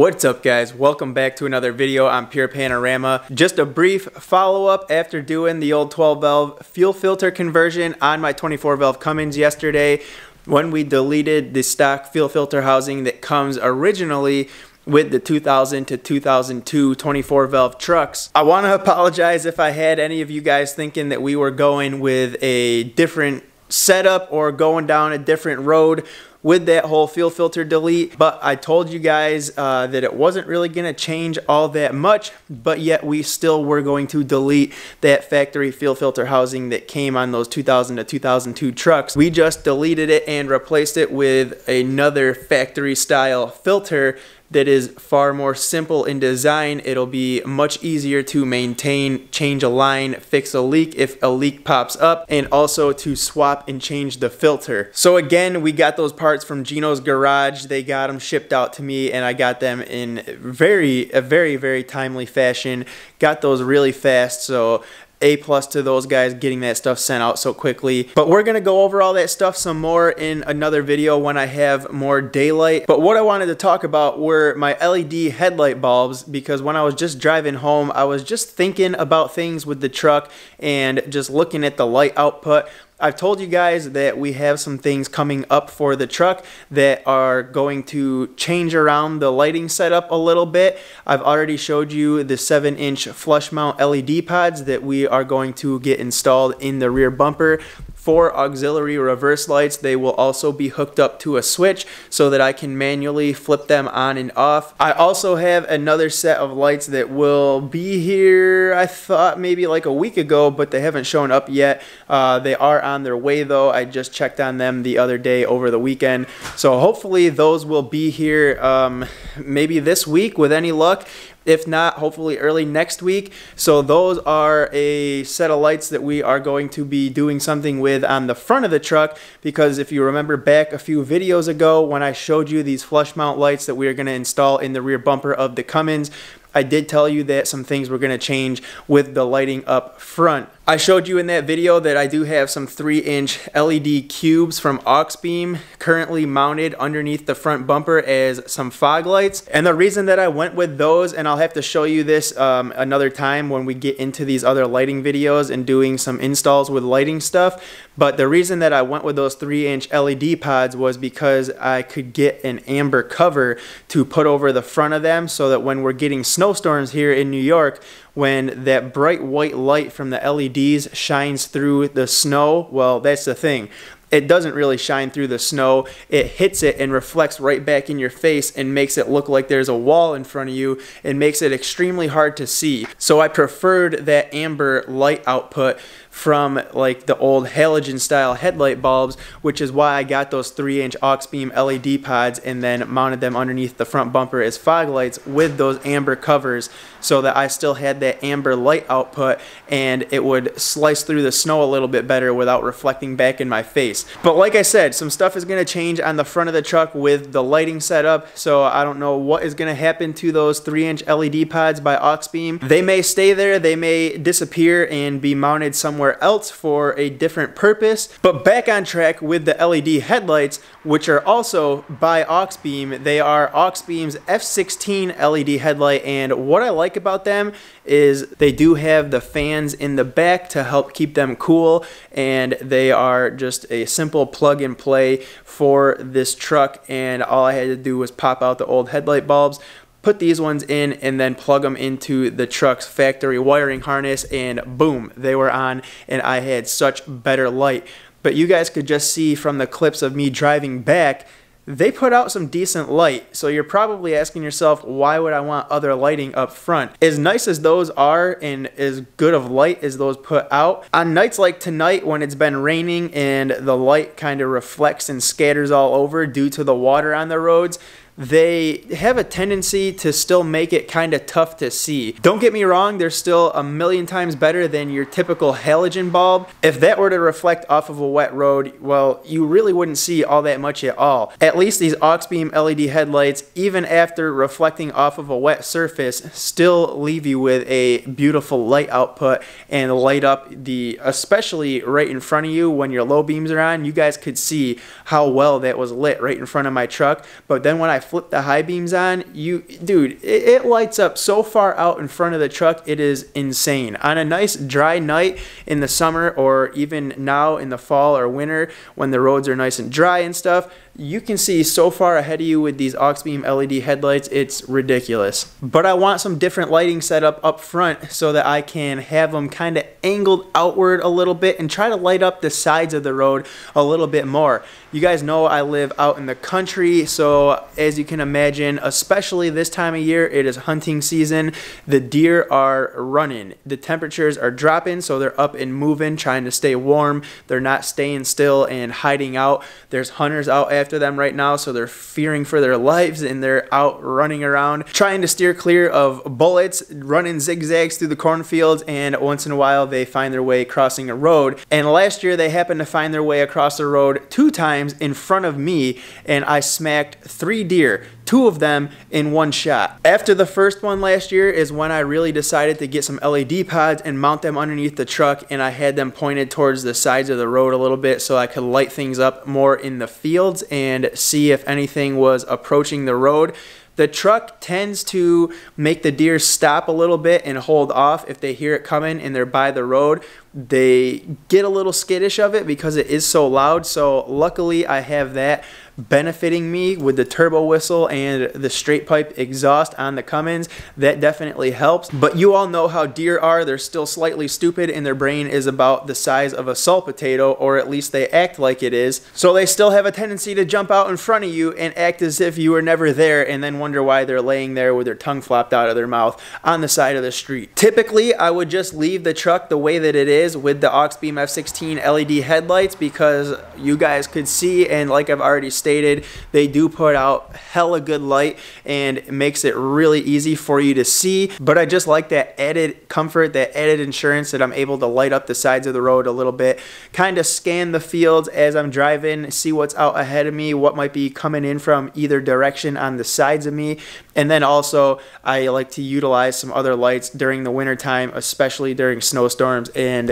What's up, guys? Welcome back to another video on Pure Panorama. Just a brief follow-up after doing the old 12 valve fuel filter conversion on my 24 valve Cummins yesterday when we deleted the stock fuel filter housing that comes originally with the 2000 to 2002 24 valve trucks. I want to apologize if I had any of you guys thinking that we were going with a different setup or going down a different road with that whole fuel filter delete, but I told you guys that it wasn't really going to change all that much, but yet we still were going to delete that factory fuel filter housing that came on those 2000 to 2002 trucks. We just deleted it and replaced it with another factory style filter that is far more simple in design. It'll be much easier to maintain, change a line, fix a leak if a leak pops up, and also to swap and change the filter. So again, we got those parts from Gino's garage. They got them shipped out to me and I got them in a very timely fashion. Got those really fast, so A+ to those guys getting that stuff sent out so quickly. But we're gonna go over all that stuff some more in another video when I have more daylight. But what I wanted to talk about were my LED headlight bulbs, because when I was just driving home, I was just thinking about things with the truck and just looking at the light output. I've told you guys that we have some things coming up for the truck that are going to change around the lighting setup a little bit. I've already showed you the 7-inch flush mount LED pods that we are going to get installed in the rear bumper. For auxiliary reverse lights, they will also be hooked up to a switch so that I can manually flip them on and off. I also have another set of lights that will be here, I thought maybe like a week ago, but they haven't shown up yet. They are on their way though. I just checked on them the other day over the weekend. So hopefully those will be here maybe this week with any luck. If not, hopefully early next week. So those are a set of lights that we are going to be doing something with on the front of the truck, because if you remember back a few videos ago when I showed you these flush mount lights that we are going to install in the rear bumper of the Cummins, I did tell you that some things were going to change with the lighting up front. I showed you in that video that I do have some 3-inch LED cubes from Auxbeam currently mounted underneath the front bumper as some fog lights. And the reason that I went with those, and I'll have to show you this another time when we get into these other lighting videos and doing some installs with lighting stuff, but the reason that I went with those 3-inch LED pods was because I could get an amber cover to put over the front of them so that when we're getting snowstorms here in New York, when that bright white light from the LEDs shines through the snow, well, that's the thing. It doesn't really shine through the snow. It hits it and reflects right back in your face and makes it look like there's a wall in front of you and makes it extremely hard to see. So I preferred that amber light output from like the old halogen style headlight bulbs, which is why I got those 3-inch Auxbeam LED pods and then mounted them underneath the front bumper as fog lights with those amber covers, so that I still had that amber light output and it would slice through the snow a little bit better without reflecting back in my face. But like I said, some stuff is going to change on the front of the truck with the lighting setup, so I don't know what is going to happen to those 3-inch LED pods by Auxbeam. They may stay there, they may disappear and be mounted somewhere else for a different purpose. But back on track with the LED headlights, which are also by Auxbeam. They are Auxbeam's F16 LED headlight, and what I like about them is they do have the fans in the back to help keep them cool, and they are just a simple plug and play for this truck, and all I had to do was pop out the old headlight bulbs, put these ones in, and then plug them into the truck's factory wiring harness, and boom, they were on, and I had such better light. But you guys could just see from the clips of me driving back, they put out some decent light. So you're probably asking yourself, why would I want other lighting up front? As nice as those are and as good of light as those put out, on nights like tonight when it's been raining and the light kind of reflects and scatters all over due to the water on the roads, they have a tendency to still make it kind of tough to see. Don't get me wrong, they're still a million times better than your typical halogen bulb. If that were to reflect off of a wet road, well, you really wouldn't see all that much at all. At least these Auxbeam LED headlights, even after reflecting off of a wet surface, still leave you with a beautiful light output and light up especially right in front of you when your low beams are on. You guys could see how well that was lit right in front of my truck. But then when I flip the high beams on, dude, it lights up so far out in front of the truck, it is insane. On a nice dry night in the summer, or even now in the fall or winter when the roads are nice and dry and stuff, you can see so far ahead of you with these auxbeam LED headlights, it's ridiculous. But I want some different lighting setup up front so that I can have them kind of angled outward a little bit and try to light up the sides of the road a little bit more. You guys know I live out in the country, so as you can imagine, especially this time of year, it is hunting season. The deer are running. The temperatures are dropping, so they're up and moving, trying to stay warm. They're not staying still and hiding out. There's hunters out after them right now, so they're fearing for their lives, and they're out running around, trying to steer clear of bullets, running zigzags through the cornfields, and once in a while they find their way crossing a road. And last year they happened to find their way across the road 2 times in front of me, and I smacked 3 deer, 2 of them in one shot. After the first one last year is when I really decided to get some LED pods and mount them underneath the truck, and I had them pointed towards the sides of the road a little bit so I could light things up more in the fields and see if anything was approaching the road. The truck tends to make the deer stop a little bit and hold off if they hear it coming and they're by the road. They get a little skittish of it because it is so loud, so luckily I have that benefiting me with the turbo whistle and the straight pipe exhaust on the Cummins. That definitely helps. But you all know how deer are. They're still slightly stupid, and their brain is about the size of a salt potato, or at least they act like it is. So they still have a tendency to jump out in front of you and act as if you were never there, and then wonder why they're laying there with their tongue flopped out of their mouth on the side of the street. Typically, I would just leave the truck the way that it is with the auxbeam F16 LED headlights, because you guys could see, and like I've already stated, they do put out hella good light and it makes it really easy for you to see. But I just like that added comfort, that added insurance that I'm able to light up the sides of the road a little bit, kind of scan the fields as I'm driving, see what's out ahead of me, what might be coming in from either direction on the sides of me. And then also I like to utilize some other lights during the winter time, especially during snowstorms, and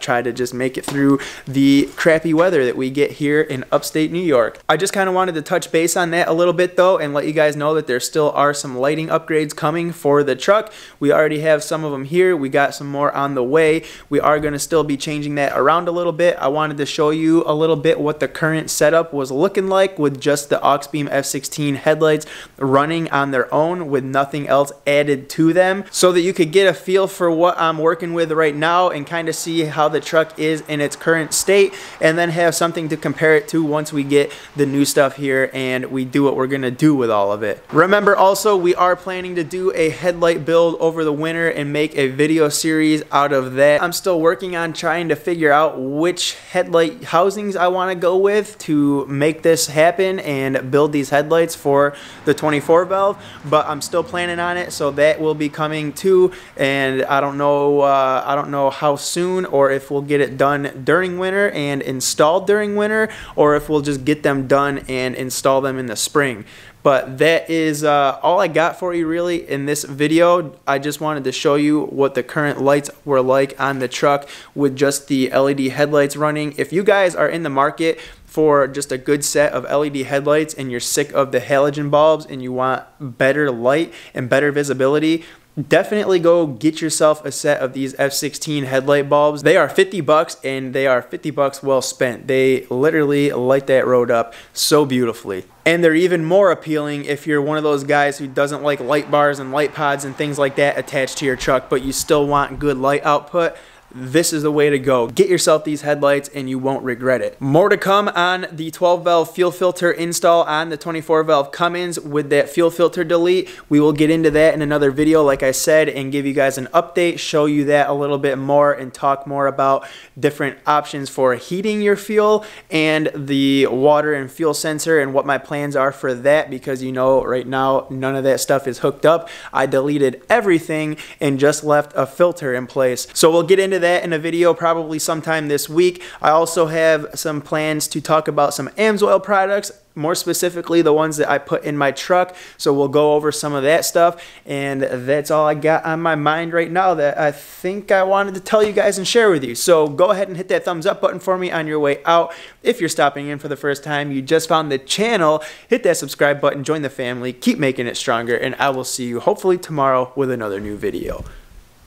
try to just make it through the crappy weather that we get here in upstate New York. I just kind of wanted to touch base on that a little bit though, and let you guys know that there still are some lighting upgrades coming for the truck. We already have some of them here. We got some more on the way. We are going to still be changing that around a little bit. I wanted to show you a little bit what the current setup was looking like with just the auxbeam F16 headlights running on their own with nothing else added to them, so that you could get a feel for what I'm working with right now and kind of see how the truck is in its current state, and then have something to compare it to once we get the new stuff here and we do what we're gonna do with all of it. Remember also, we are planning to do a headlight build over the winter and make a video series out of that. I'm still working on trying to figure out which headlight housings I want to go with to make this happen and build these headlights for the 24 valve, but I'm still planning on it, so that will be coming too. And I don't know how soon, or if we'll get it done during winter and installed during winter, or if we'll just get them done and install them in the spring. But that is all I got for you really in this video. I just wanted to show you what the current lights were like on the truck with just the LED headlights running. If you guys are in the market for just a good set of LED headlights and you're sick of the halogen bulbs and you want better light and better visibility, definitely go get yourself a set of these F16 headlight bulbs. They are 50 bucks, and they are 50 bucks well spent. They literally light that road up so beautifully. And they're even more appealing if you're one of those guys who doesn't like light bars and light pods and things like that attached to your truck, but you still want good light output. This is the way to go. Get yourself these headlights and you won't regret it. More to come on the 12 valve fuel filter install on the 24 valve Cummins with that fuel filter delete. We will get into that in another video, like I said, and give you guys an update, show you that a little bit more, and talk more about different options for heating your fuel and the water and fuel sensor and what my plans are for that, because you know right now none of that stuff is hooked up. I deleted everything and just left a filter in place. So we'll get into that in a video probably sometime this week. I also have some plans to talk about some AMSOIL products, more specifically the ones that I put in my truck. So we'll go over some of that stuff, and that's all I got on my mind right now that I think I wanted to tell you guys and share with you. So go ahead and hit that thumbs up button for me on your way out. If you're stopping in for the first time, you just found the channel, hit that subscribe button, join the family, keep making it stronger, and I will see you hopefully tomorrow with another new video.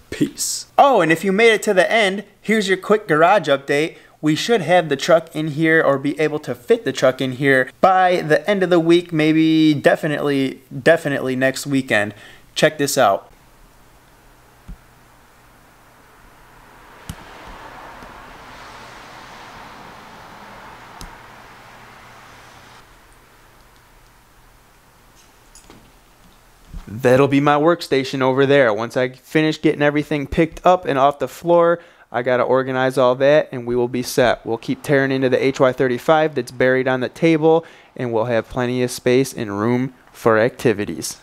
Peace. Oh, and if you made it to the end, here's your quick garage update. We should have the truck in here, or be able to fit the truck in here by the end of the week, maybe definitely next weekend. Check this out. That'll be my workstation over there. Once I finish getting everything picked up and off the floor, I gotta organize all that and we will be set. We'll keep tearing into the HY35 that's buried on the table, and we'll have plenty of space and room for activities.